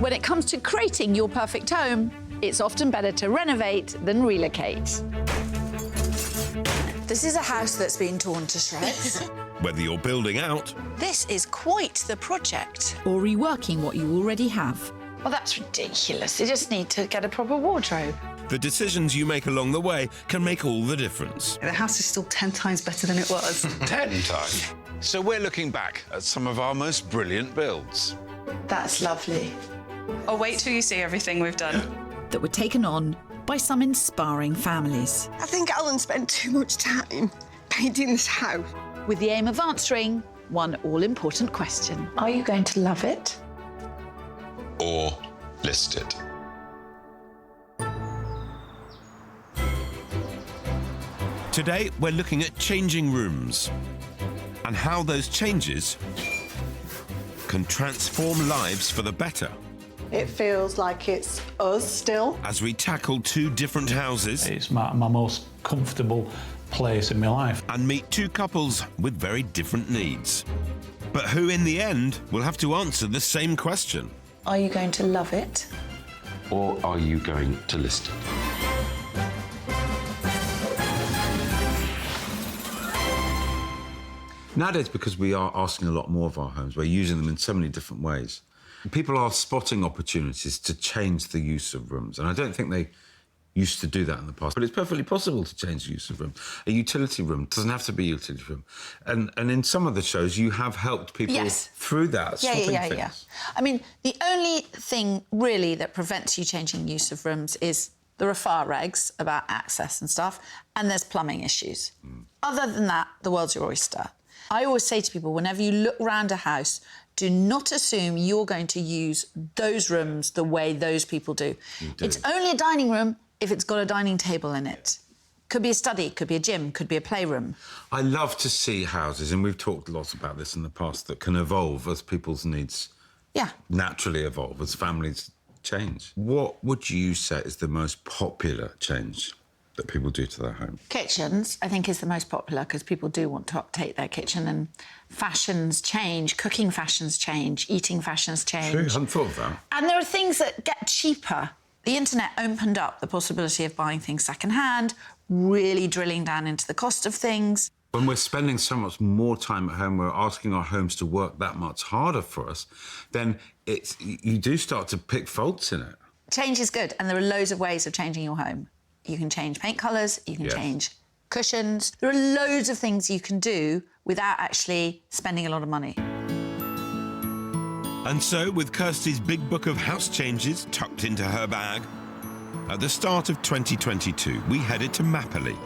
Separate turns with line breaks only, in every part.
when it comes to creating your perfect home, it's often better to renovate than relocate.
This is a house that's been torn to shreds.
Whether you're building out
This is quite the project.
Or reworking what you already have.
Well, that's ridiculous. You just need to get a proper wardrobe.
the decisions you make along the way can make all the difference.
The house is still 10 times better than it was.
10 times. So we're looking back at some of our most brilliant builds.
That's lovely.
Oh, wait till you see everything we've done.
That were taken on by some inspiring families.
I think Alan spent too much time painting this house.
With the aim of answering one all-important question.
Are you going to love it?
Or list it.
Today, we're looking at changing rooms and how those changes can transform lives for the better.
It feels like it's us still.
As we tackle two different houses
It's my most comfortable place in my life.
and meet two couples with very different needs. But who, in the end, will have to answer the same question.
Are you going to love it?
Or are you going to list it?
Nowadays, because we are asking a lot more of our homes, we're using them in so many different ways. People are spotting opportunities to change the use of rooms, and I don't think they used to do that in the past. But it's perfectly possible to change the use of room. A utility room doesn't have to be a utility room. And in some of the shows, you have helped people
Yes.
through that, swapping
Yeah.
things.
I mean, the only thing really that prevents you changing use of rooms is there are fire regs about access and stuff, and there's plumbing issues. Other than that, the world's your oyster. I always say to people, whenever you look around a house, do not assume you're going to use those rooms the way those people do. It's only a dining room if it's got a dining table in it. Could be a study, could be a gym, could be a playroom.
I love to see houses, and we've talked lots about this in the past, that can evolve as people's needs
Yeah.
naturally evolve, as families change. What would you say is the most popular change that people do to their home?
Kitchens, I think, is the most popular because people do want to update their kitchen, and fashions change, cooking fashions change, eating fashions change.
True, I hadn't thought of that.
And there are things that get cheaper. The internet opened up the possibility of buying things secondhand, really drilling down into the cost of things.
When we're spending so much more time at home, we're asking our homes to work that much harder for us, then you do start to pick faults in it.
Change is good, and there are loads of ways of changing your home. You can change paint colours, you can
Yes.
change cushions. There are loads of things you can do without actually spending a lot of money.
And so, with Kirstie's big book of house changes tucked into her bag, at the start of 2022, we headed to Mapperley,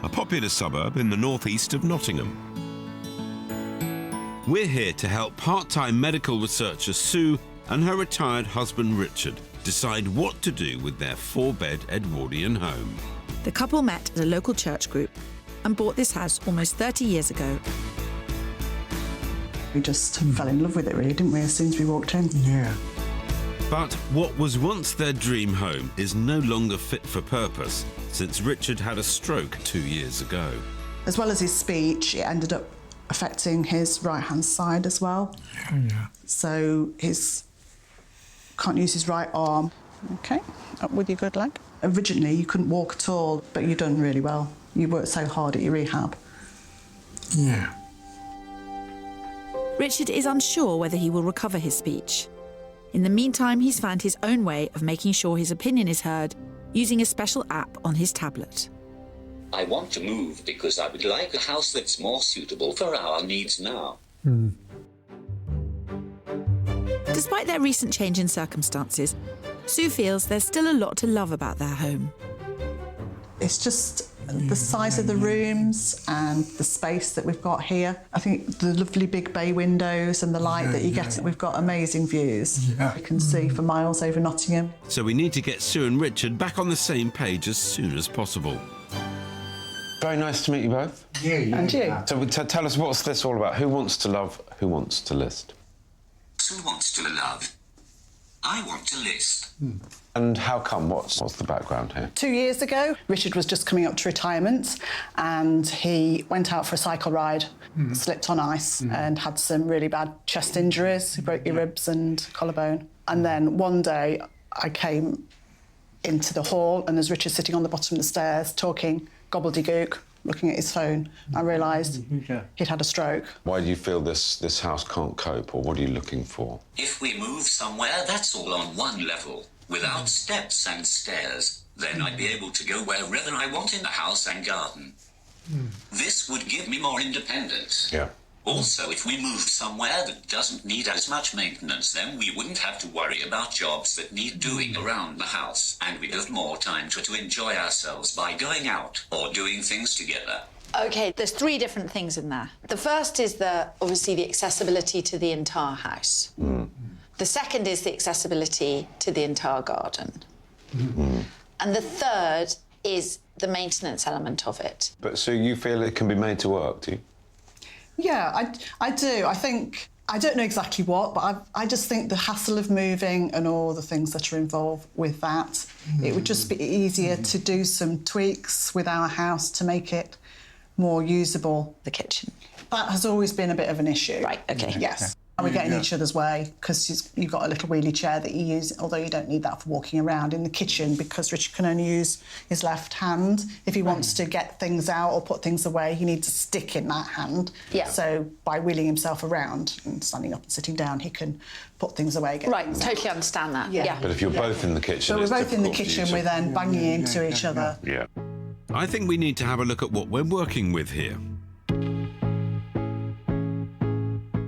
a popular suburb in the northeast of Nottingham. We're here to help part-time medical researcher Sue and her retired husband Richard decide what to do with their 4-bed Edwardian home.
The couple met at a local church group and bought this house almost 30 years ago.
We just fell in love with it, really, didn't we, as soon as we walked in?
Yeah.
But what was once their dream home is no longer fit for purpose since Richard had a stroke 2 years ago.
As well as his speech, it ended up affecting his right-hand side as well.
Yeah.
So can't use his right arm. OK, up with your good leg. Originally, you couldn't walk at all, but you've done really well. You worked so hard at your rehab.
Yeah.
Richard is unsure whether he will recover his speech. In the meantime, he's found his own way of making sure his opinion is heard using a special app on his tablet.
I want to move because I would like a house that's more suitable for our needs now.
Despite their recent change in circumstances, Sue feels there's still a lot to love about their home.
It's just the size of the rooms and the space that we've got here. I think the lovely big bay windows and the light that you get. We've got amazing views.
Yeah.
You can see for miles over Nottingham.
So we need to get Sue and Richard back on the same page as soon as possible.
Very nice to meet you both.
Yeah.
And you?
So tell us, what's this all about? Who wants to love, who wants to list?
Who wants to love? I want to list.
And how come? What's the background here?
2 years ago, Richard was just coming up to retirement and he went out for a cycle ride, slipped on ice and had some really bad chest injuries. He broke your ribs and collarbone. And then one day I came into the hall and there's Richard sitting on the bottom of the stairs talking gobbledygook, looking at his phone. I realised he'd had a stroke.
Why do you feel this house can't cope, or what are you looking for?
If we move somewhere, that's all on one level, without steps and stairs. Then I'd be able to go wherever I want in the house and garden. This would give me more independence.
Yeah.
Also, if we moved somewhere that doesn't need as much maintenance, then we wouldn't have to worry about jobs that need doing around the house, and we'd have more time to enjoy ourselves by going out or doing things together.
OK, there's 3 different things in there. The first is obviously the accessibility to the entire house. The second is the accessibility to the entire garden. And the third is the maintenance element of it.
But so you feel it can be made to work, do you?
Yeah, I do. I think, I don't know exactly what, but I just think the hassle of moving and all the things that are involved with that, it would just be easier to do some tweaks with our house to make it more usable.
The kitchen.
That has always been a bit of an issue.
Right, OK.
Yes. And we get in each other's way because you've got a little wheelie chair that you use, although you don't need that for walking around in the kitchen because Richard can only use his left hand. If he wants to get things out or put things away, he needs a stick in that hand.
Yeah.
So by wheeling himself around and standing up and sitting down, he can put things away.
Right, totally understand that. Yeah.
But if you're both in the kitchen,
So we're both in the kitchen, we're then banging into each other.
Yeah.
I think we need to have a look at what we're working with here.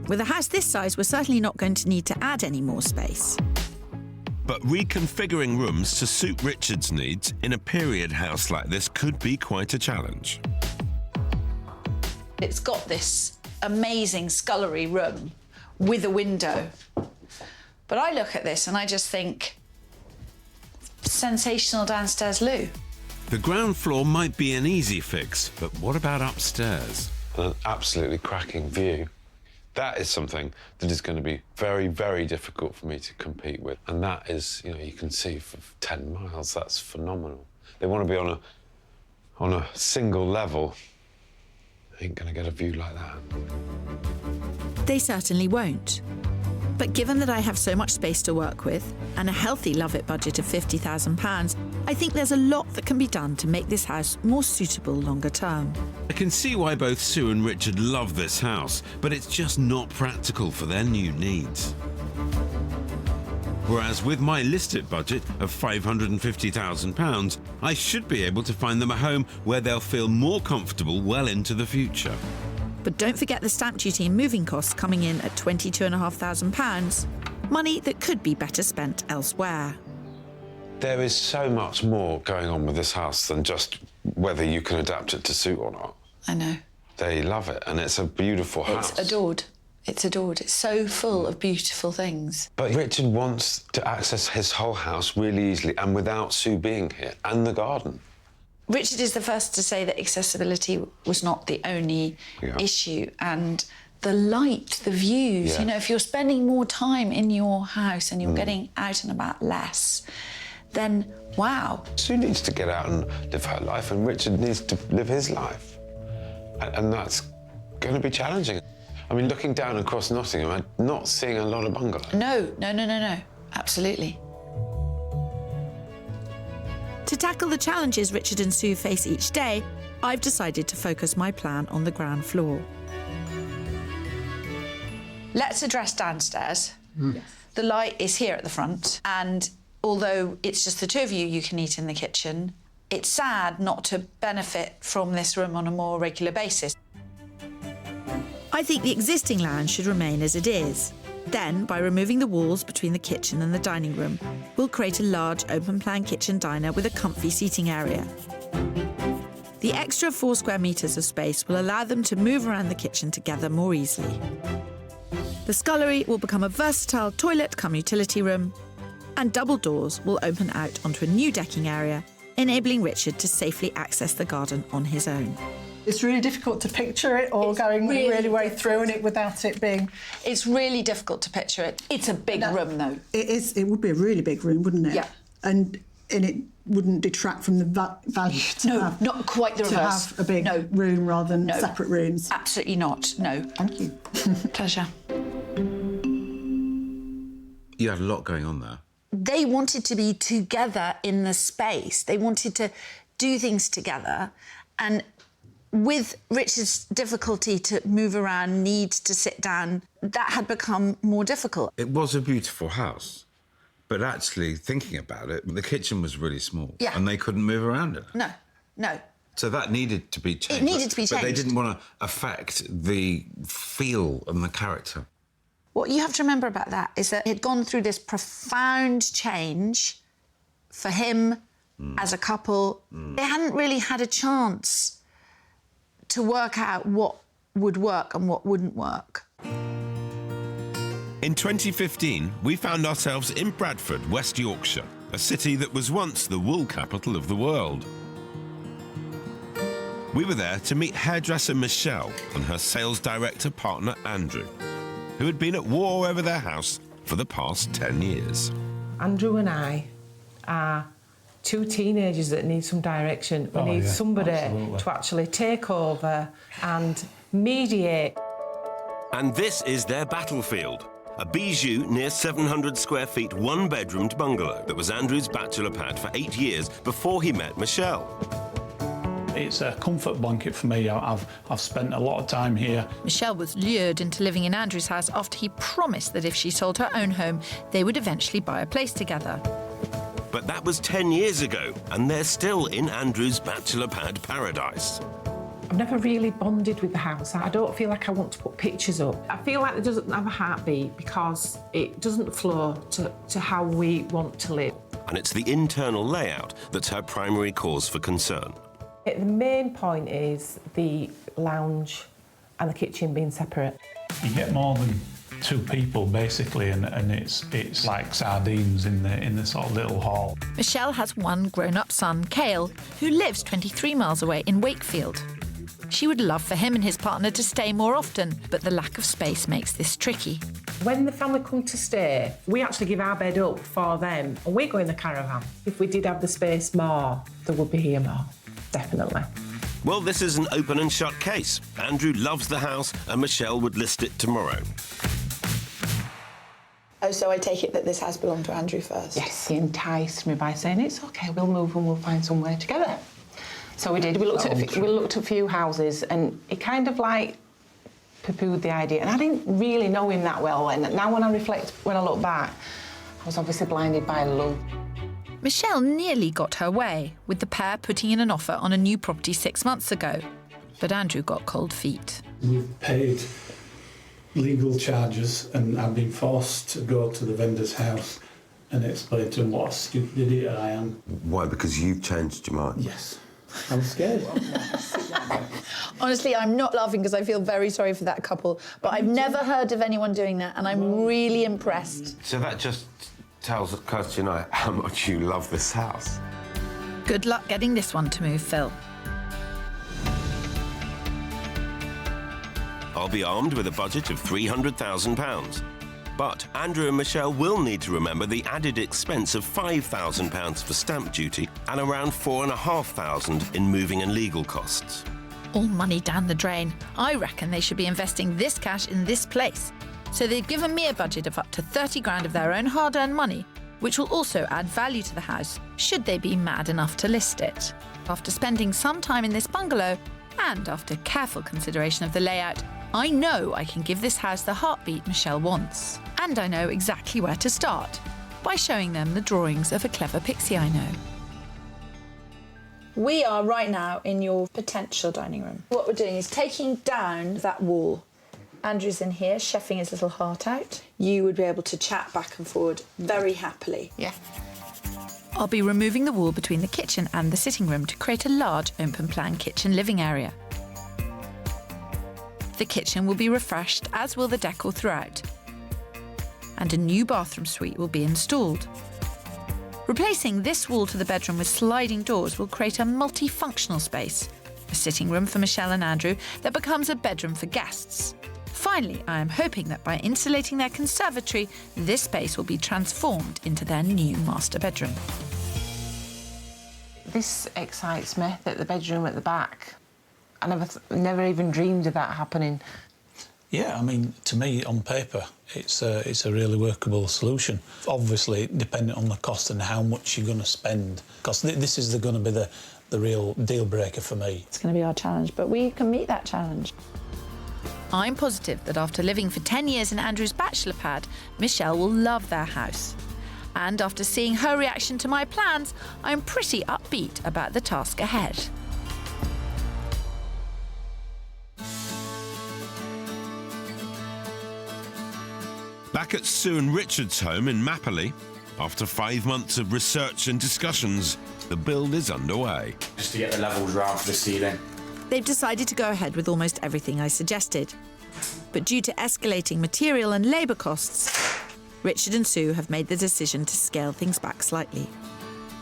With a house this size, we're certainly not going to need to add any more space.
But reconfiguring rooms to suit Richard's needs in a period house like this could be quite a challenge.
It's got this amazing scullery room with a window. But I look at this and I just think, sensational downstairs loo.
The ground floor might be an easy fix, but what about upstairs?
An absolutely cracking view. That is something that is going to be very, very difficult for me to compete with. And that is, you can see for 10 miles, that's phenomenal. They want to be on a single level. Ain't going to get a view like that.
They certainly won't. But given that I have so much space to work with and a healthy Love-It budget of £50,000, I think there's a lot that can be done to make this house more suitable longer term.
I can see why both Sue and Richard love this house, but it's just not practical for their new needs. Whereas with my listed budget of £550,000, I should be able to find them a home where they'll feel more comfortable well into the future.
But don't forget the stamp duty and moving costs coming in at £22,500, money that could be better spent elsewhere.
There is so much more going on with this house than just whether you can adapt it to suit or not.
I know.
They love it, and it's a beautiful house.
It's adored. It's adored. It's so full of beautiful things.
But Richard wants to access his whole house really easily and without Sue being here, and the garden.
Richard is the first to say that accessibility was not the only issue, and the light, the views. If you're spending more time in your house and you're getting out and about less, then wow.
Sue needs to get out and live her life, and Richard needs to live his life. And that's going to be challenging. I mean, looking down across Nottingham, I'm not seeing a lot of bungalows.
No. Absolutely.
To tackle the challenges Richard and Sue face each day, I've decided to focus my plan on the ground floor.
Let's address downstairs. The light is here at the front, and although it's just the two of you, you can eat in the kitchen. It's sad not to benefit from this room on a more regular basis.
I think the existing lounge should remain as it is. Then, by removing the walls between the kitchen and the dining room, we'll create a large open-plan kitchen diner with a comfy seating area. The extra 4 square metres of space will allow them to move around the kitchen together more easily. The scullery will become a versatile toilet-cum-utility room, and double doors will open out onto a new decking area, enabling Richard to safely access the garden on his own.
It's really difficult to picture it all going really way through it without it being...
It's really difficult to picture it. It's a big room, though.
It is. It would be a really big room, wouldn't it?
Yeah.
And it wouldn't detract from the value to have...
No, not quite the reverse.
To have a big room rather than separate rooms.
Absolutely not, no.
Thank you.
Pleasure.
You had a lot going on there.
They wanted to be together in the space. They wanted to do things together. And with Richard's difficulty to move around, need to sit down, that had become more difficult.
It was a beautiful house, but actually, thinking about it, the kitchen was really small.
Yeah.
And they couldn't move around it.
No.
So that needed to be changed.
It needed to be
But they
changed.
didn't want to affect the feel and the character.
What you have to remember about that is that he'd gone through this profound change for him as a couple. They hadn't really had a chance to work out what would work and what wouldn't work.
In 2015, we found ourselves in Bradford, West Yorkshire, a city that was once the wool capital of the world. We were there to meet hairdresser Michelle and her sales director partner Andrew, who had been at war over their house for the past 10 years.
Andrew and I are two teenagers that need some direction. We need somebody to actually take over and mediate.
And this is their battlefield. A bijou near 700 square feet, one-bedroomed bungalow that was Andrew's bachelor pad for 8 years before he met Michelle.
It's a comfort blanket for me. I've spent a lot of time here.
Michelle was lured into living in Andrew's house after he promised that if she sold her own home, they would eventually buy a place together.
But that was 10 years ago, and they're still in Andrew's bachelor pad paradise.
I've never really bonded with the house. I don't feel like I want to put pictures up. I feel like it doesn't have a heartbeat because it doesn't flow to how we want to live.
And it's the internal layout that's her primary cause for concern.
The main point is the lounge and the kitchen being separate.
You get more than two people, basically, and it's like sardines in the sort of little hall.
Michelle has one grown-up son, Cale, who lives 23 miles away in Wakefield. She would love for him and his partner to stay more often, but the lack of space makes this tricky.
When the family come to stay, we actually give our bed up for them, and we go in the caravan. If we did have the space more, they would be here more, definitely.
Well, this is an open and shut case. Andrew loves the house, and Michelle would list it tomorrow.
Oh, so I take it that this house belonged to Andrew first?
Yes, he enticed me by saying, it's OK, we'll move and we'll find somewhere together. So we did. We looked at a few houses, and he kind of, like, poo-pooed the idea. And I didn't really know him that well. And now when I look back, I was obviously blinded by love.
Michelle nearly got her way, with the pair putting in an offer on a new property 6 months ago. But Andrew got cold feet.
We've paid legal charges, and I've been forced to go to the vendor's house and explain to him what a stupid idiot I am.
Why? Because you've changed your mind?
Yes. I'm scared.
Honestly, I'm not laughing because I feel very sorry for that couple, but I've never heard of anyone doing that, and I'm really impressed.
So that just tells Kirstie and I how much you love this house.
Good luck getting this one to move, Phil.
I'll be armed with a budget of £300,000. But Andrew and Michelle will need to remember the added expense of £5,000 for stamp duty and around £4,500 in moving and legal costs.
All money down the drain. I reckon they should be investing this cash in this place. So they've given me a budget of up to 30 grand of their own hard-earned money, which will also add value to the house, should they be mad enough to list it. After spending some time in this bungalow, and after careful consideration of the layout, I know I can give this house the heartbeat Michelle wants. And I know exactly where to start, by showing them the drawings of a clever pixie I know.
We are right now in your potential dining room. What we're doing is taking down that wall. Andrew's in here, chefing his little heart out. You would be able to chat back and forward very happily.
Yeah. I'll be removing the wall between the kitchen and the sitting room to create a large open-plan kitchen living area. The kitchen will be refreshed, as will the decor throughout. And a new bathroom suite will be installed. Replacing this wall to the bedroom with sliding doors will create a multifunctional space, a sitting room for Michelle and Andrew that becomes a bedroom for guests. Finally, I am hoping that by insulating their conservatory, this space will be transformed into their new master bedroom.
This excites me, that the bedroom at the back. I never even dreamed of that happening.
Yeah, I mean, to me, on paper, it's a really workable solution. Obviously, depending on the cost and how much you're going to spend, because this is going to be the real deal breaker for me.
It's going to be our challenge, but we can meet that challenge.
I'm positive that after living for 10 years in Andrew's bachelor pad, Michelle will love their house. And after seeing her reaction to my plans, I'm pretty upbeat about the task ahead.
Back at Sue and Richard's home in Mapperley, after 5 months of research and discussions, the build is underway.
Just to get the levels round for the ceiling.
They've decided to go ahead with almost everything I suggested. But due to escalating material and labour costs, Richard and Sue have made the decision to scale things back slightly.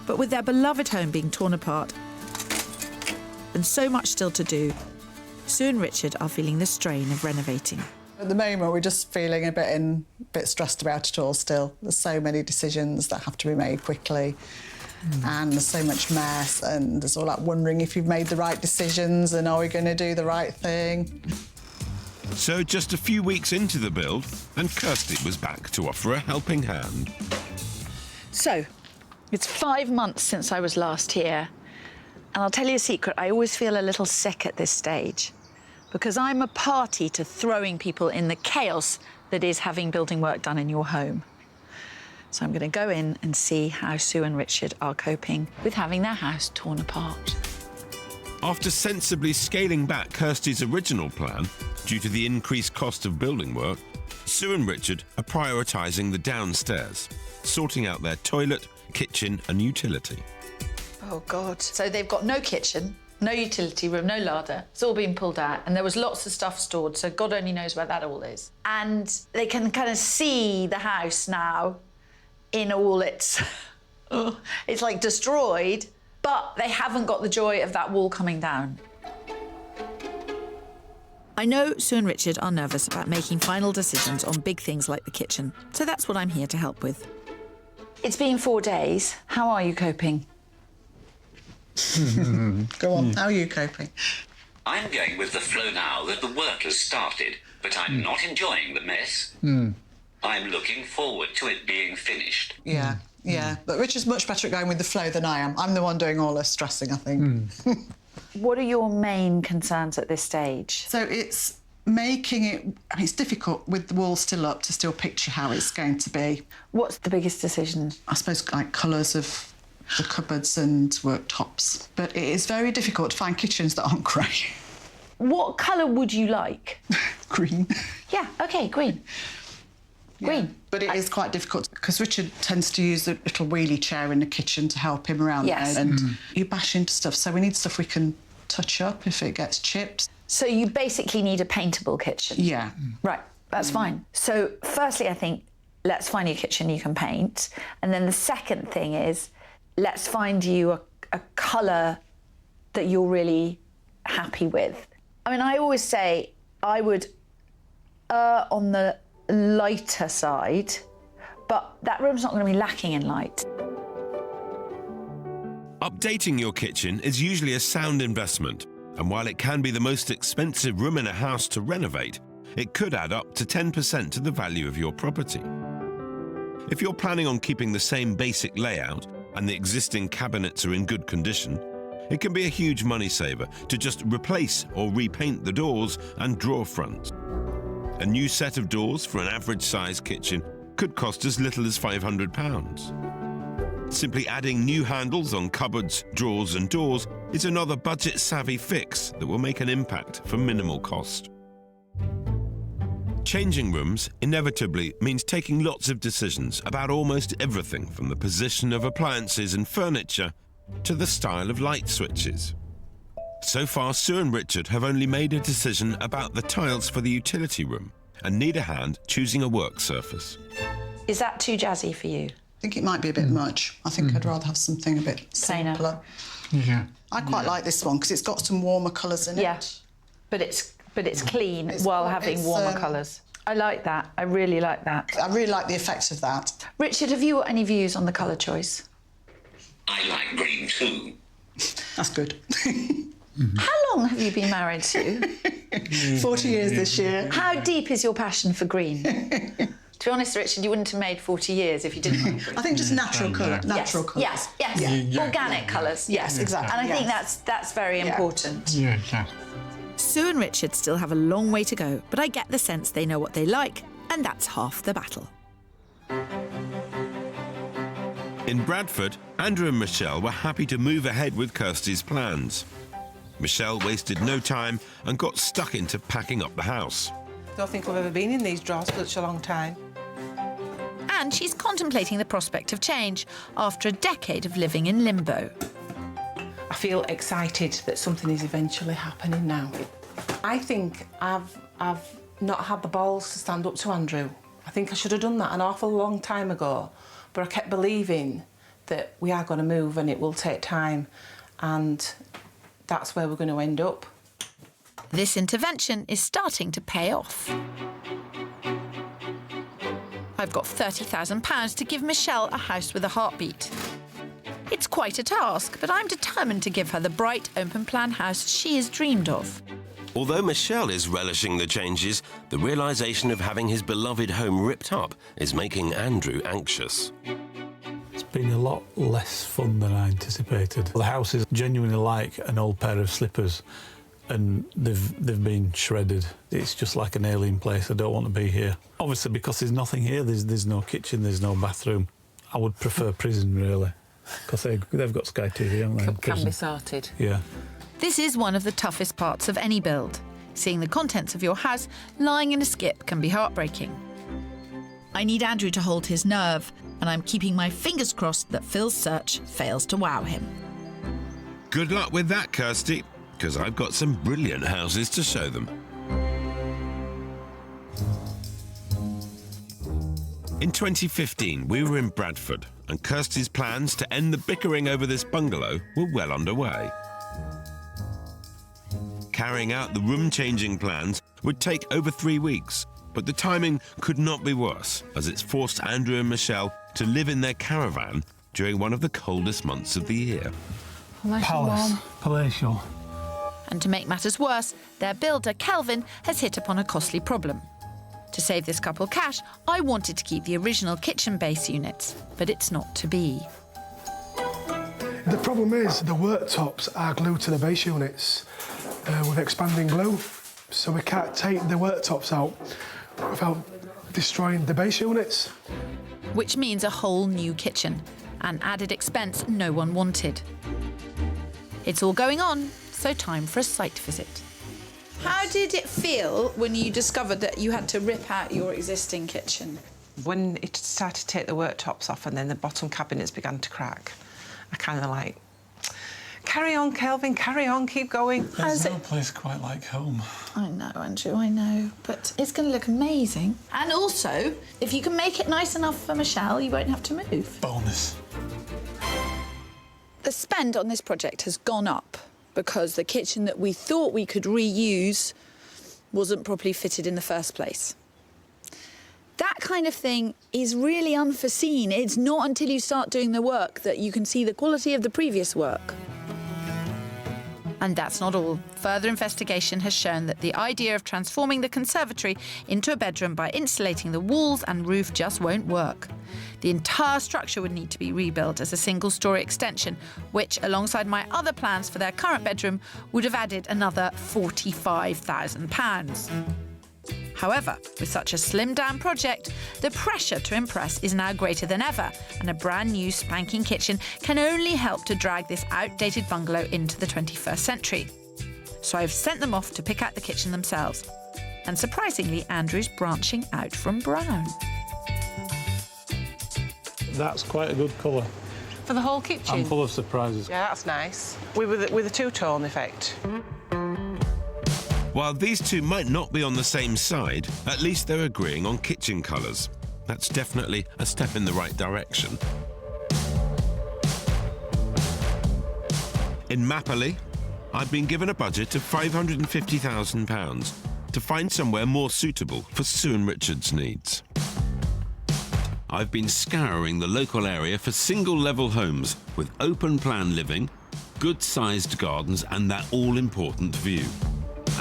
But with their beloved home being torn apart and so much still to do, Sue and Richard are feeling the strain of renovating.
At the moment, we're just feeling a bit stressed about it all still. There's so many decisions that have to be made quickly. And there's so much mess, and there's all that wondering if you've made the right decisions and are we going to do the right thing.
So just a few weeks into the build, and Kirstie was back to offer a helping hand.
So, it's 5 months since I was last here, and I'll tell you a secret, I always feel a little sick at this stage, because I'm a party to throwing people in the chaos that is having building work done in your home. So I'm going to go in and see how Sue and Richard are coping with having their house torn apart.
After sensibly scaling back Kirstie's original plan, due to the increased cost of building work, Sue and Richard are prioritising the downstairs, sorting out their toilet, kitchen and utility.
Oh, God. So they've got no kitchen, no utility room, no larder. It's all been pulled out, and there was lots of stuff stored, so God only knows where that all is. And they can kind of see the house now in all its... it's like destroyed, but they haven't got the joy of that wall coming down.
I know Sue and Richard are nervous about making final decisions on big things like the kitchen, so that's what I'm here to help with.
It's been 4 days. How are you coping?
Go on, how are you coping?
I'm going with the flow now that the work has started, but I'm not enjoying the mess. I'm looking forward to it being finished.
Yeah, yeah. But Richard's much better at going with the flow than I am. I'm the one doing all the stressing, I think.
What are your main concerns at this stage?
So it's making it... I mean, it's difficult with the wall still up to still picture how it's going to be.
What's the biggest decision?
I suppose, like, colours of the cupboards and worktops. But it is very difficult to find kitchens that aren't grey.
What colour would you like?
Green.
Yeah, OK, green. Green.
Yeah, but it is quite difficult because Richard tends to use the little wheelie chair in the kitchen to help him around
Yes.
there. And you bash into stuff, so we need stuff we can touch up if it gets chipped.
So you basically need a paintable kitchen?
Yeah.
Right, that's fine. So firstly, I think, let's find you a kitchen you can paint. And then the second thing is, let's find you a colour that you're really happy with. I mean, I always say I would err on the lighter side, but that room's not going to be lacking in light.
Updating your kitchen is usually a sound investment, and while it can be the most expensive room in a house to renovate, it could add up to 10% to the value of your property. If you're planning on keeping the same basic layout and the existing cabinets are in good condition, it can be a huge money saver to just replace or repaint the doors and drawer fronts. A new set of doors for an average-sized kitchen could cost as little as £500. Simply adding new handles on cupboards, drawers and doors is another budget-savvy fix that will make an impact for minimal cost. Changing rooms inevitably means taking lots of decisions about almost everything from the position of appliances and furniture to the style of light switches. So far, Sue and Richard have only made a decision about the tiles for the utility room and need a hand choosing a work surface.
Is that too jazzy for you?
I think it might be a bit much. I think I'd rather have something a bit
Plainer.
simpler.
Yeah.
I quite like this one because it's got some warmer colours in it.
Yeah, but it's clean while having warmer colours. I like that. I really like that.
I really like the effect of that.
Richard, have you got any views on the colour choice?
I like green too.
That's good.
How long have you been married, Sue?
40 years this year.
How deep is your passion for green? To be honest, Richard, you wouldn't have made 40 years if you didn't like green.
I think just natural colour. Natural colours.
Yes. Organic colours.
Yes, exactly.
And I think that's very important.
Yeah.
Sue and Richard still have a long way to go, but I get the sense they know what they like, and that's half the battle.
In Bradford, Andrew and Michelle were happy to move ahead with Kirstie's plans. Michelle wasted no time and got stuck into packing up the house.
I don't think I've ever been in these drawers for such a long time.
And she's contemplating the prospect of change after a decade of living in limbo.
I feel excited that something is eventually happening now. I think I've not had the balls to stand up to Andrew. I think I should have done that an awful long time ago, but I kept believing that we are going to move and it will take time, and that's where we're going to end up.
This intervention is starting to pay off. I've got £30,000 to give Michelle a house with a heartbeat. It's quite a task, but I'm determined to give her the bright, open-plan house she has dreamed of.
Although Michelle is relishing the changes, the realisation of having his beloved home ripped up is making Andrew anxious.
It's been a lot less fun than I anticipated. The house is genuinely like an old pair of slippers, and they've been shredded. It's just like an alien place. I don't want to be here. Obviously, because there's nothing here, there's no kitchen, there's no bathroom. I would prefer prison, really, because they've got Sky TV, haven't they?
Can be sorted.
Yeah.
This is one of the toughest parts of any build. Seeing the contents of your house lying in a skip can be heartbreaking. I need Andrew to hold his nerve, and I'm keeping my fingers crossed that Phil's search fails to wow him.
Good luck with that, Kirstie, because I've got some brilliant houses to show them. In 2015, we were in Bradford, and Kirstie's plans to end the bickering over this bungalow were well underway. Carrying out the room-changing plans would take over 3 weeks, but the timing could not be worse, as it's forced Andrew and Michelle to live in their caravan during one of the coldest months of the year.
Palatial.
And to make matters worse, their builder, Kelvin, has hit upon a costly problem. To save this couple cash, I wanted to keep the original kitchen base units, but it's not to be.
The problem is the worktops are glued to the base units with expanding glue, so we can't take the worktops out without destroying the base units.
Which means a whole new kitchen, an added expense no one wanted. It's all going on, so time for a site visit.
How did it feel when you discovered that you had to rip out your existing kitchen?
When it started to take the worktops off and then the bottom cabinets began to crack, I kind of like, carry on, Kelvin, carry on, keep going.
There's no place quite like home.
I know, Andrew, I know, but it's going to look amazing. And also, if you can make it nice enough for Michelle, you won't have to move.
Bonus.
The spend on this project has gone up because the kitchen that we thought we could reuse wasn't properly fitted in the first place. That kind of thing is really unforeseen. It's not until you start doing the work that you can see the quality of the previous work.
And that's not all. Further investigation has shown that the idea of transforming the conservatory into a bedroom by insulating the walls and roof just won't work. The entire structure would need to be rebuilt as a single-storey extension, which, alongside my other plans for their current bedroom, would have added another £45,000. However, with such a slimmed-down project, the pressure to impress is now greater than ever, and a brand-new spanking kitchen can only help to drag this outdated bungalow into the 21st century. So I've sent them off to pick out the kitchen themselves. And surprisingly, Andrew's branching out from brown.
That's quite a good colour.
For the whole kitchen?
I'm full of surprises.
Yeah, that's nice. With a two-tone effect.
While these two might not be on the same side, at least they're agreeing on kitchen colours. That's definitely a step in the right direction. In Mapperley, I've been given a budget of £550,000 to find somewhere more suitable for Sue and Richard's needs. I've been scouring the local area for single-level homes with open-plan living, good-sized gardens and that all-important view.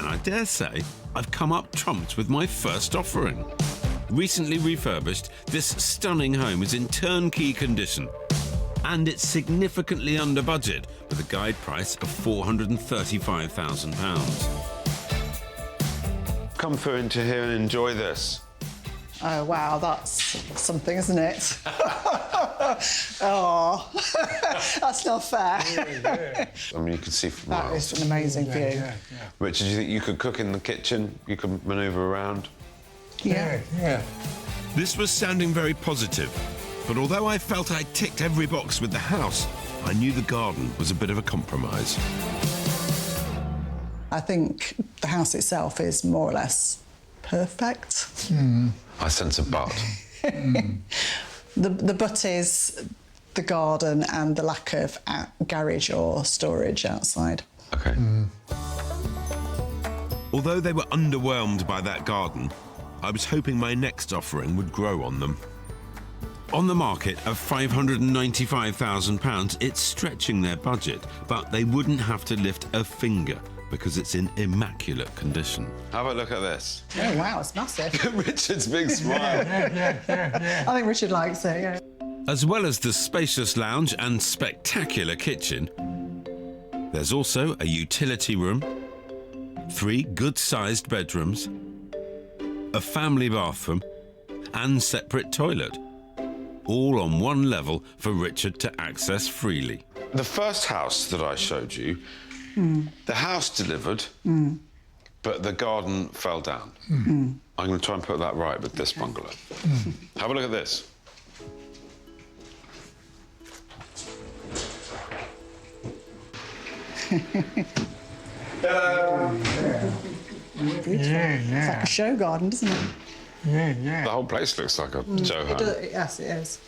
And I dare say I've come up trumps with my first offering. Recently refurbished, this stunning home is in turnkey condition. And it's significantly under budget, with a guide price of £435,000.
Come through into here and enjoy this.
Oh, wow, that's something, isn't it? Oh, that's not fair.
I mean, you can see from
That
miles.
is an amazing view.
Richard, do you think you could cook in the kitchen? You could manoeuvre around?
Yeah.
This was sounding very positive, but although I felt I ticked every box with the house, I knew the garden was a bit of a compromise.
I think the house itself is more or less perfect.
I sense a but.
The but is the garden and the lack of garage or storage outside.
OK.
Although they were underwhelmed by that garden, I was hoping my next offering would grow on them. On the market of £595,000, it's stretching their budget, but they wouldn't have to lift a finger because it's in immaculate condition.
Have a look at this.
Oh, wow, it's massive.
Richard's big smile.
I think Richard likes it, yeah.
As well as the spacious lounge and spectacular kitchen, there's also a utility room, 3 good-sized bedrooms, a family bathroom and separate toilet, all on one level for Richard to access freely.
The first house that I showed you, the house delivered, but the garden fell down. I'm going to try and put that right with this bungalow. Have a look at this.
It's like a show garden, doesn't it?
The whole place looks like a show home.
Yes, it is.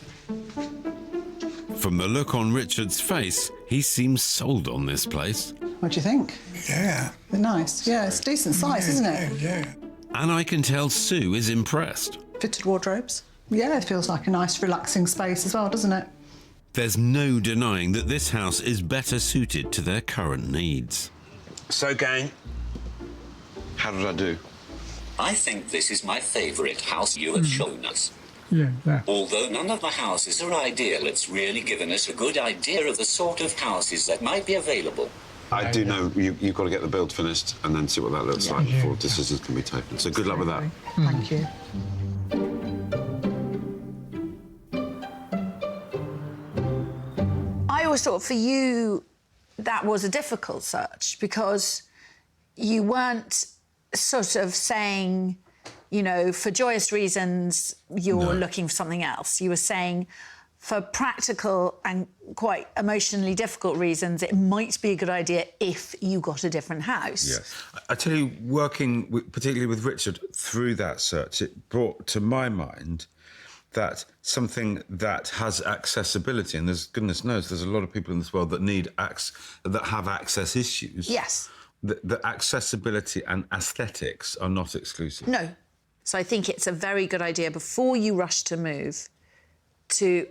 From the look on Richard's face, he seems sold on this place.
What do you think?
Yeah.
They're nice. Yeah, it's decent size, isn't it?
Yeah.
And I can tell Sue is impressed.
Fitted wardrobes. Yeah, it feels like a nice, relaxing space as well, doesn't it?
There's no denying that this house is better suited to their current needs.
So, gang, how did I do?
I think this is my favourite house you have shown us.
Yeah.
Although none of the houses are ideal, it's really given us a good idea of the sort of houses that might be available.
I do know you've got to get the build finished and then see what that looks like before decisions can be taken. So good luck with that.
Thank you.
I always thought for you that was a difficult search because you weren't sort of saying, you know, for joyous reasons you're looking for something else. You were saying for practical and quite emotionally difficult reasons it might be a good idea if you got a different house.
Yes. I tell you, working particularly with Richard through that search, it brought to my mind that something that has accessibility, and there's, goodness knows, there's a lot of people in this world that that have access issues.
Yes.
The accessibility and aesthetics are not exclusive.
No. So I think it's a very good idea before you rush to move to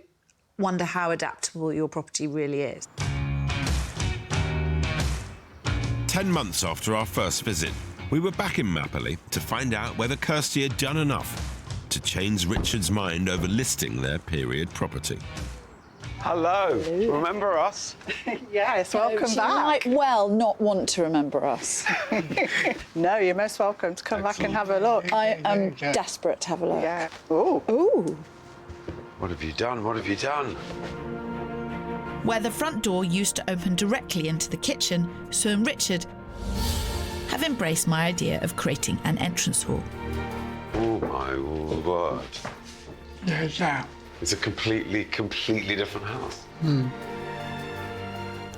wonder how adaptable your property really is.
10 months after our first visit, we were back in Mapperley to find out whether Kirstie had done enough to change Richard's mind over listing their period property.
Hello. Remember us?
Yes, welcome
She
back.
might well not want to remember us.
No, you're most welcome to come back and have a look.
I am desperate to have a look.
Yeah. Ooh.
Ooh.
What have you done? What have you done?
Where the front door used to open directly into the kitchen, Sue and Richard have embraced my idea of creating an entrance hall.
Oh, my word.
Yeah.
It's a completely different house.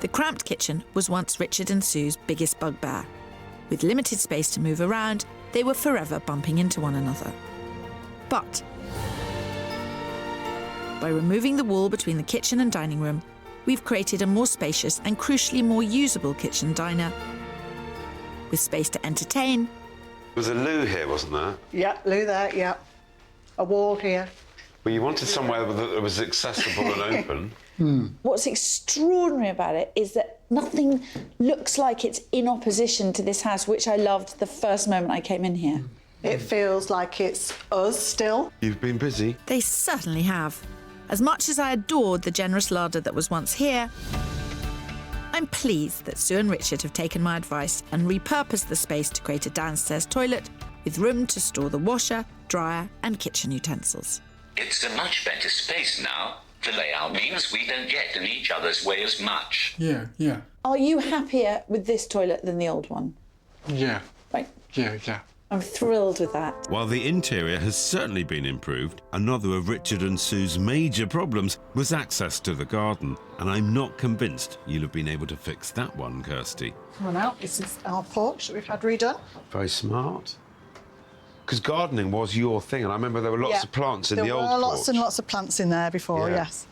The cramped kitchen was once Richard and Sue's biggest bugbear. With limited space to move around, they were forever bumping into one another. But by removing the wall between the kitchen and dining room, we've created a more spacious and crucially more usable kitchen diner with space to entertain.
There was a loo here, wasn't there?
Yeah, loo there, yeah. A wall here.
Well, you wanted somewhere that was accessible and open.
What's extraordinary about it is that Nothing looks like it's in opposition to this house, which I loved the first moment I came in here.
It feels like it's us still.
You've been busy.
They certainly have. As much as I adored the generous larder that was once here, I'm pleased that Sue and Richard have taken my advice and repurposed the space to create a downstairs toilet with room to store the washer, dryer and kitchen utensils.
It's a much better space now. The layout means we don't get in each other's way as much.
Yeah.
Are you happier with this toilet than the old one?
Yeah.
Right.
Yeah.
I'm thrilled with that.
While the interior has certainly been improved, another of Richard and Sue's major problems was access to the garden, and I'm not convinced you'll have been able to fix that one, Kirstie.
Come on out, this is our porch that we've had redone.
Very smart. Because gardening was your thing, and I remember there were lots of plants in the old porch.
There were lots and lots of plants in there before, yes.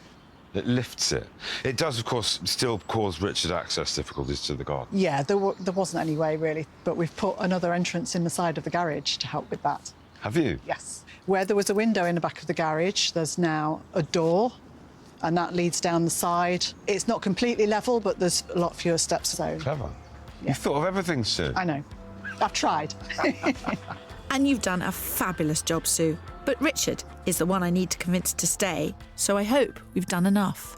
It lifts it. It does, of course, still cause Richard access difficulties to the garden.
Yeah, there wasn't any way, really, but we've put another entrance in the side of the garage to help with that.
Have you?
Yes. Where there was a window in the back of the garage, there's now a door, and that leads down the side. It's not completely level, but there's a lot fewer steps. So.
Clever. Yeah. You've thought of everything, Sue.
I know. I've tried.
And you've done a fabulous job, Sue. But Richard is the one I need to convince to stay, so I hope we've done enough.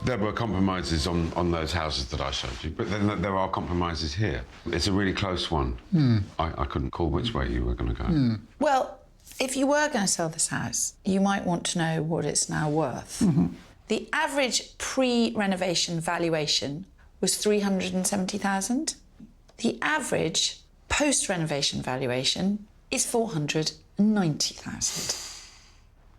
There were compromises on those houses that I showed you, but then there are compromises here. It's a really close one. I couldn't call which way you were going to go.
Well, if you were going to sell this house, you might want to know what it's now worth. The average pre-renovation valuation was $370,000. The average post-renovation valuation is $490,000.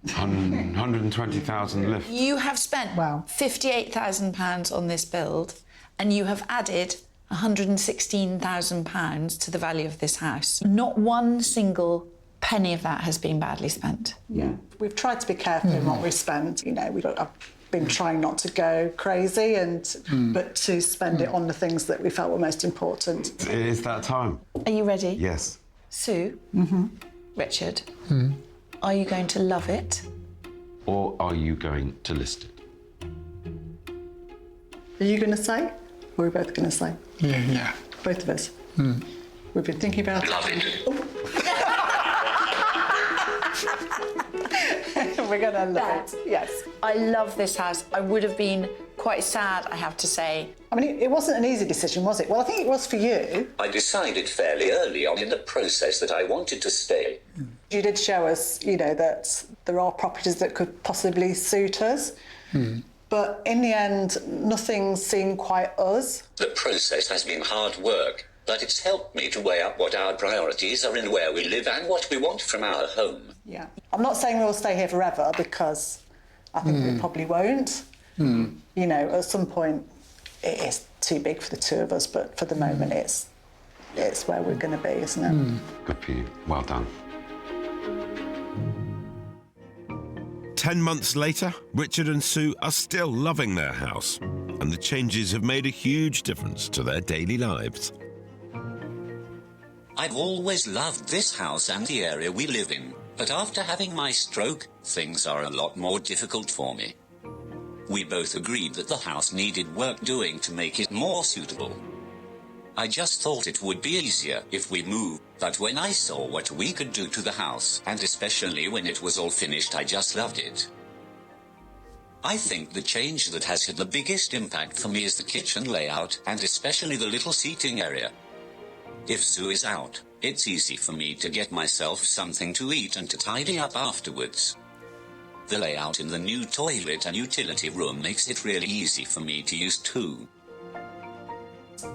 120,000 lift.
You have spent £58,000 on this build, and you have added £116,000 to the value of this house. Not one single penny of that has been badly spent.
Yeah, we've tried to be careful in what we've spent. You know, I've been trying not to go crazy, but to spend it on the things that we felt were most important.
It is that time.
Are you ready?
Yes.
Sue, Richard, are you going to love it?
Or are you going to list it?
Are you going to say? Or are we both going to say?
Yeah.
Both of us? We've been thinking about
Love it.
We're going to love it, yes.
I love this house. I would have been quite sad, I have to say.
I mean, it wasn't an easy decision, was it? Well, I think it was for you.
I decided fairly early on in the process that I wanted to stay.
You did show us, you know, that there are properties that could possibly suit us. But in the end, nothing seemed quite us.
The process has been hard work, but it's helped me to weigh up what our priorities are in where we live and what we want from our home.
Yeah. I'm not saying we'll stay here forever, because I think we probably won't. You know, at some point, it is too big for the two of us, but for the moment, it's where we're going to be, isn't it?
Good for you. Well done.
10 months later, Richard and Sue are still loving their house, and the changes have made a huge difference to their daily lives.
I've always loved this house and the area we live in, but after having my stroke, things are a lot more difficult for me. We both agreed that the house needed work doing to make it more suitable. I just thought it would be easier if we moved, but when I saw what we could do to the house, and especially when it was all finished, I just loved it. I think the change that has had the biggest impact for me is the kitchen layout, and especially the little seating area. If Sue is out, it's easy for me to get myself something to eat and to tidy up afterwards. The layout in the new toilet and utility room makes it really easy for me to use too.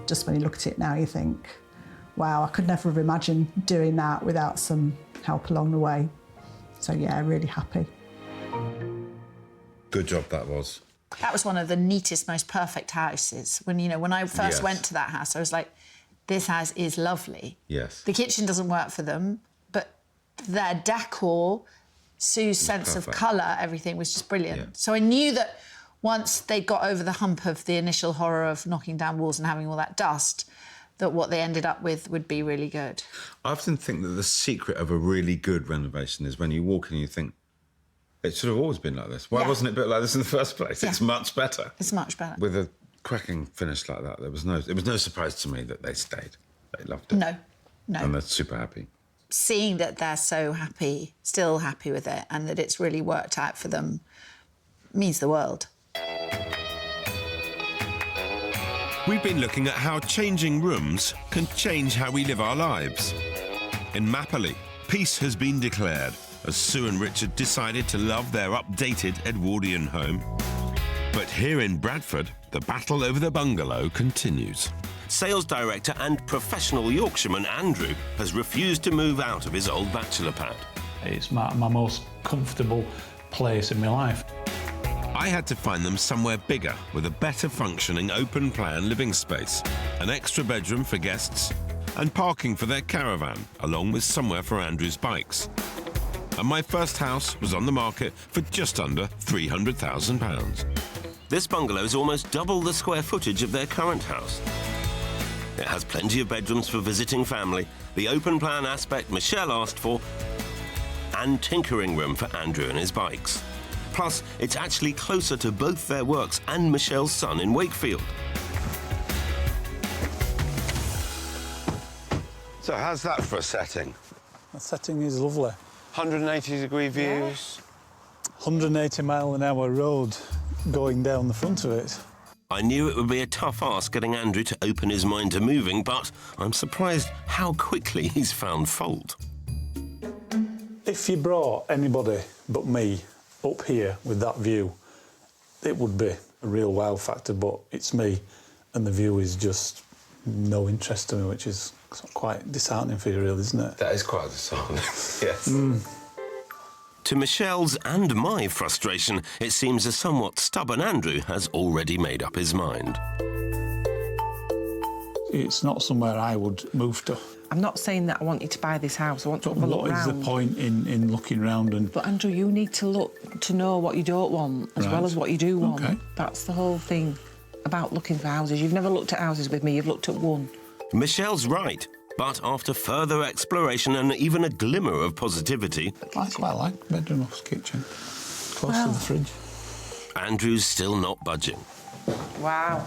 Just when you look at it now, you think, wow, I could never have imagined doing that without some help along the way. So, yeah, really happy.
Good job that was.
That was one of the neatest, most perfect houses. When I first went to that house, I was like, this house is lovely.
Yes.
The kitchen doesn't work for them, but their decor, Sue's sense of colour, everything was just brilliant.
Yeah.
So I knew that once they got over the hump of the initial horror of knocking down walls and having all that dust, that what they ended up with would be really good.
I often think that the secret of a really good renovation is when you walk in and you think, it's sort of always been like this. Why wasn't it built like this in the first place? It's much better.
It's much better.
With a cracking finish like that, it was no surprise to me that they stayed. They loved it.
No.
And they're super happy.
Seeing that they're so happy, still happy with it, and that it's really worked out for them means the world.
We've been looking at how changing rooms can change how we live our lives. In Mapperley, peace has been declared as Sue and Richard decided to love their updated Edwardian home. But here in Bradford, the battle over the bungalow continues.
Sales director and professional Yorkshireman Andrew has refused to move out of his old bachelor pad.
It's my most comfortable place in my life.
I had to find them somewhere bigger with a better functioning open plan living space, an extra bedroom for guests and parking for their caravan, along with somewhere for Andrew's bikes. And my first house was on the market for just under £300,000.
This bungalow is almost double the square footage of their current house. It has plenty of bedrooms for visiting family, the open plan aspect Michelle asked for, and tinkering room for Andrew and his bikes. Plus, it's actually closer to both their works and Michelle's son in Wakefield.
So how's that for a setting?
The setting is lovely.
180-degree views.
180-mile-an-hour road going down the front of it.
I knew it would be a tough ask getting Andrew to open his mind to moving, but I'm surprised how quickly he's found fault.
If you brought anybody but me up here with that view, it would be a real wow factor, but it's me, and the view is just no interest to me, which is quite disheartening for you, really, isn't it?
That is quite disheartening, yes.
To Michelle's and my frustration, it seems a somewhat stubborn Andrew has already made up his mind.
It's not somewhere I would move to.
I'm not saying that I want you to buy this house. I want to have a look round.
What is the point in looking round and...
But, Andrew, you need to look to know what you don't want as well as what you do want.
OK.
That's the whole thing about looking for houses. You've never looked at houses with me, you've looked at one.
Michelle's right, but after further exploration and even a glimmer of positivity...
I quite like bedroom off kitchen, close to the fridge.
Andrew's still not budging.
Wow.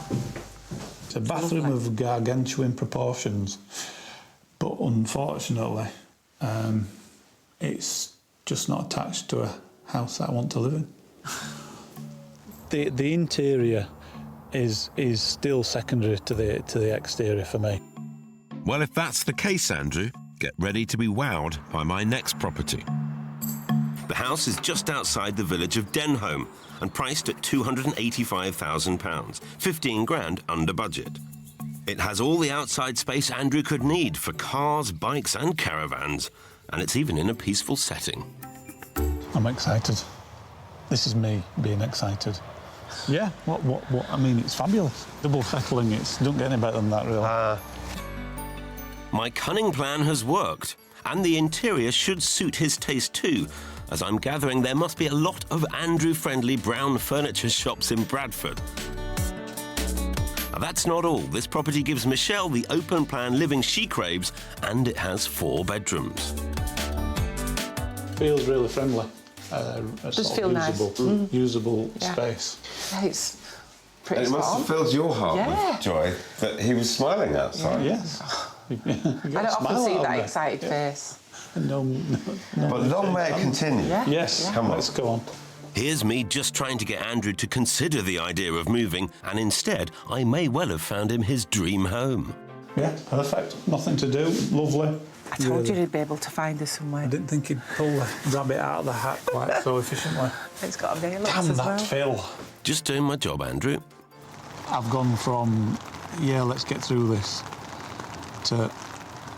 It's a bathroom of gargantuan proportions, but unfortunately, it's just not attached to a house that I want to live in. The interior is still secondary to the exterior for me.
Well, if that's the case, Andrew, get ready to be wowed by my next property.
The house is just outside the village of Denholme and priced at £285,000, 15 grand under budget. It has all the outside space Andrew could need for cars, bikes and caravans, and it's even in a peaceful setting.
I'm excited. This is me being excited. Yeah, what? I mean, it's fabulous. Double settling, don't get any better than that, really.
My cunning plan has worked, and the interior should suit his taste too, as I'm gathering there must be a lot of Andrew-friendly brown furniture shops in Bradford. Now, that's not all. This property gives Michelle the open-plan living she craves, and it has 4 bedrooms.
Feels really friendly.
Does feel nice.
Usable space.
Yeah, it's pretty
And it must have filled your heart with joy that he was smiling outside.
Yes.
I don't often see that excited face.
No,
but long may it continue.
Yes,
come on.
Let's go on.
Here's me just trying to get Andrew to consider the idea of moving, and instead, I may well have found him his dream home.
Yeah, perfect. Nothing to do. Lovely.
I told you he'd be able to find us somewhere.
I didn't think he'd pull the rabbit out of the hat quite so efficiently.
It's got a nail
Damn
as
that
well.
Phil.
Just doing my job, Andrew.
I've gone from, let's get through this, to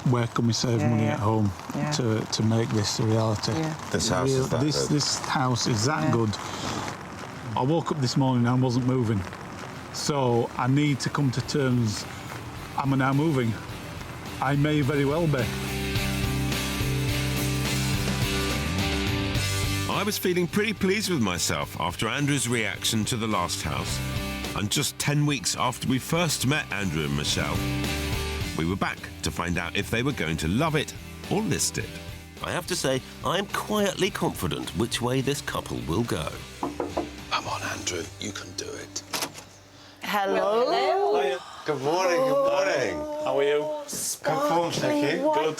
where can we save money at home, to make this a reality.
This house is that good.
This house is that good. I woke up this morning and wasn't moving. So I need to come to terms, am I now moving? I may very well be.
I was feeling pretty pleased with myself after Andrew's reaction to the last house. And just 10 weeks after we first met Andrew and Michelle, we were back to find out if they were going to love it or list it.
I have to say, I'm quietly confident which way this couple will go.
Come on, Andrew, you can do it.
Hello.
Hiya. Good morning, good morning.
How are you?
Good form, thank you.
Good.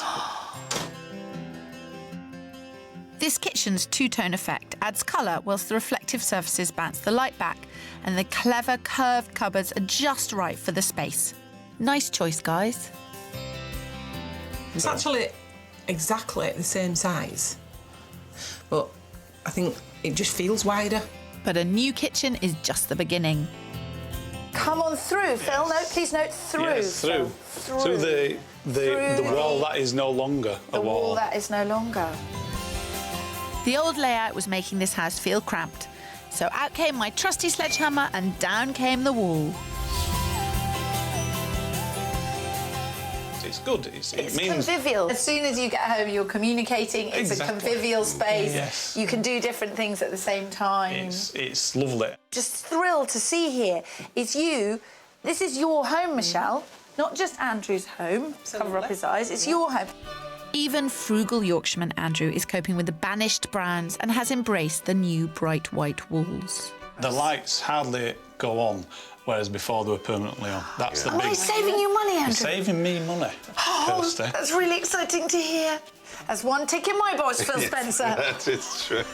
This kitchen's two-tone effect adds colour whilst the reflective surfaces bounce the light back, and the clever curved cupboards are just right for the space. Nice choice, guys.
It's actually exactly the same size, but I think it just feels wider.
But a new kitchen is just the beginning.
Come on through, Phil. No, please note through.
Yes, through. Through the wall that is no longer a wall.
The wall that is no longer.
The old layout was making this house feel cramped, so out came my trusty sledgehammer and down came the wall.
It's good. It means
Convivial. As soon as you get home, you're communicating. It's
Exactly.
a convivial space.
Yes.
You can do different things at the same time.
it's lovely.
Just thrilled to see here is you. This is your home, Michelle. Not just Andrew's home. Cover up his eyes. It's your home.
Even frugal Yorkshireman Andrew is coping with the banished browns and has embraced the new bright white walls.
The lights hardly go on, whereas before they were permanently on. That's the
Am
big...
I saving you money, Andrew?
You're saving me money,
Oh,
Kirstie.
that's really exciting to hear. That's one tick in my box, Phil Spencer.
That is true.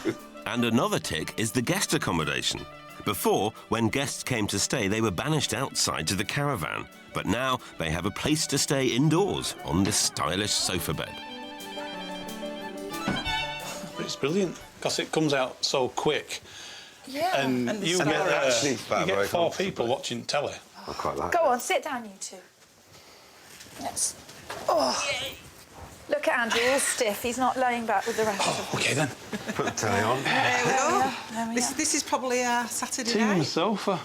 And another tick is the guest accommodation. Before, when guests came to stay, they were banished outside to the caravan. But now they have a place to stay indoors on this stylish sofa bed.
It's brilliant, because it comes out so quick.
Yeah.
And you get 4 people watching telly.
I quite like
Go on, sit down, you two. Yes. Oh. Look at Andrew, all stiff. He's not laying back with the rest of us.
OK, then.
Put the telly on.
There we go.
There we
This is probably our Saturday
Tea on the
night.
sofa.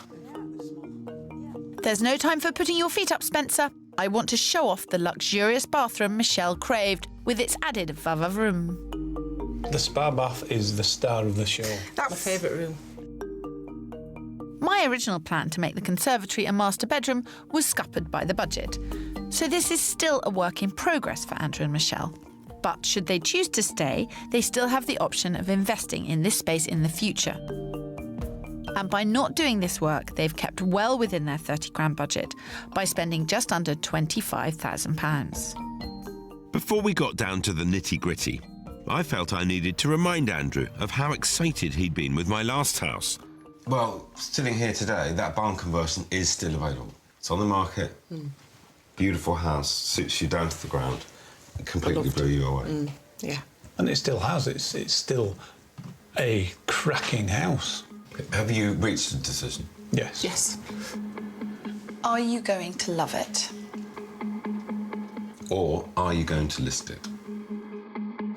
There's no time for putting your feet up, Spencer. I want to show off the luxurious bathroom Michelle craved with its added vava-vroom.
The spa bath is the star of the show.
That's my favourite room.
My original plan to make the conservatory a master bedroom was scuppered by the budget. So this is still a work in progress for Andrew and Michelle. But should they choose to stay, they still have the option of investing in this space in the future. And by not doing this work, they've kept well within their 30 grand budget by spending just under £25,000.
Before we got down to the nitty-gritty, I felt I needed to remind Andrew of how excited he'd been with my last house.
Well, sitting here today, that barn conversion is still available. It's on the market. Beautiful house, suits you down to the ground. It completely blew you away.
Yeah.
And it still has. It's still a cracking house.
Have you reached a decision?
Yes.
Yes.
Are you going to love it?
Or are you going to list it?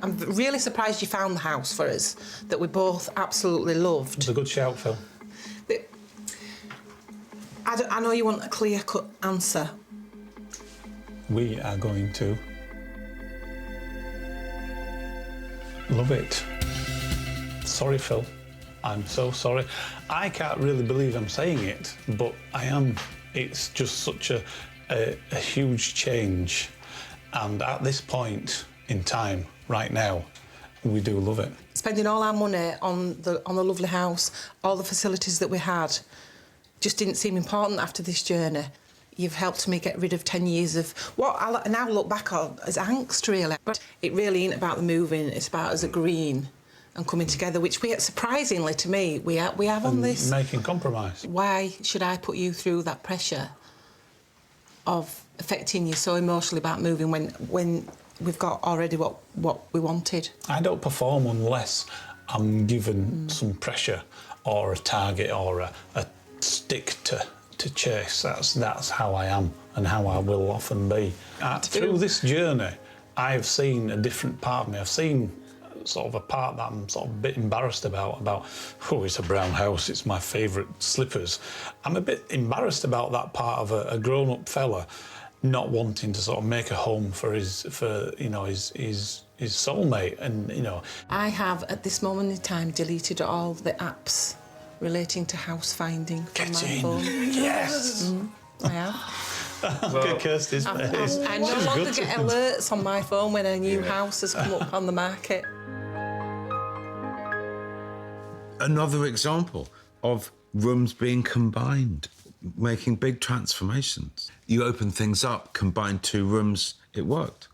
I'm really surprised you found the house for us that we both absolutely loved.
It's a good shout, Phil.
But I know you want a clear-cut answer.
We are going to love it. Sorry, Phil. I'm so sorry. I can't really believe I'm saying it, but I am. It's just such a huge change. And at this point in time, right now, we do love it.
Spending all our money on the lovely house, all the facilities that we had, just didn't seem important after this journey. You've helped me get rid of 10 years of what I now look back on as angst, really. But it really ain't about the moving, it's about us agreeing and coming together, which we, surprisingly to me, we have on this.
Making compromise.
Why should I put you through that pressure of affecting you so emotionally about moving when we've got already what we wanted?
I don't perform unless I'm given some pressure or a target or a stick to chase. That's how I am and how I will often be. Through this journey, I've seen a different part of me. I've seen sort of a part that I'm sort of a bit embarrassed about, oh, it's a brown house, it's my favourite slippers. I'm a bit embarrassed about that part of a grown-up fella not wanting to sort of make a home for his soulmate, and
I have at this moment in time deleted all the apps relating to house finding from my phone.
Yes.
I have.
Look at Kirstie's face.
I no longer get alerts on my phone when a new house has come up on the market.
Another example of rooms being combined. making big transformations. You open things up, combine 2 rooms, it worked.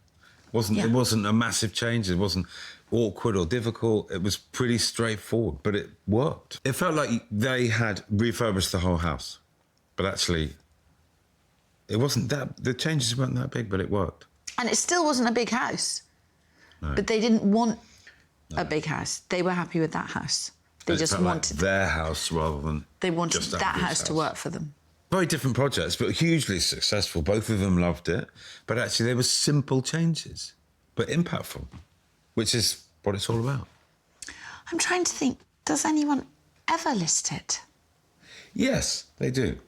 It wasn't a massive change, it wasn't awkward or difficult, it was pretty straightforward, but it worked. It felt like they had refurbished the whole house, but actually, it wasn't that, the changes weren't that big, but it worked.
And it still wasn't a big house.
No.
But they didn't want a big house. They were happy with that house. They just wanted
their house rather than
They wanted that house to work for them.
Very different projects, but hugely successful. Both of them loved it. But actually, they were simple changes, but impactful, which is what it's all about.
I'm trying to think, does anyone ever list it?
Yes, they do.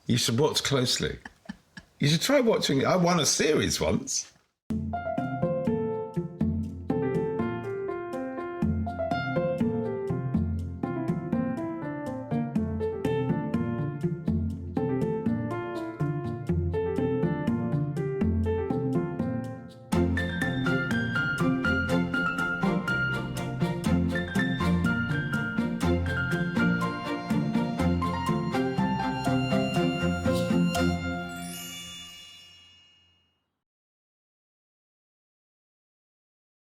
You should watch closely. You should try watching it. I won a series once.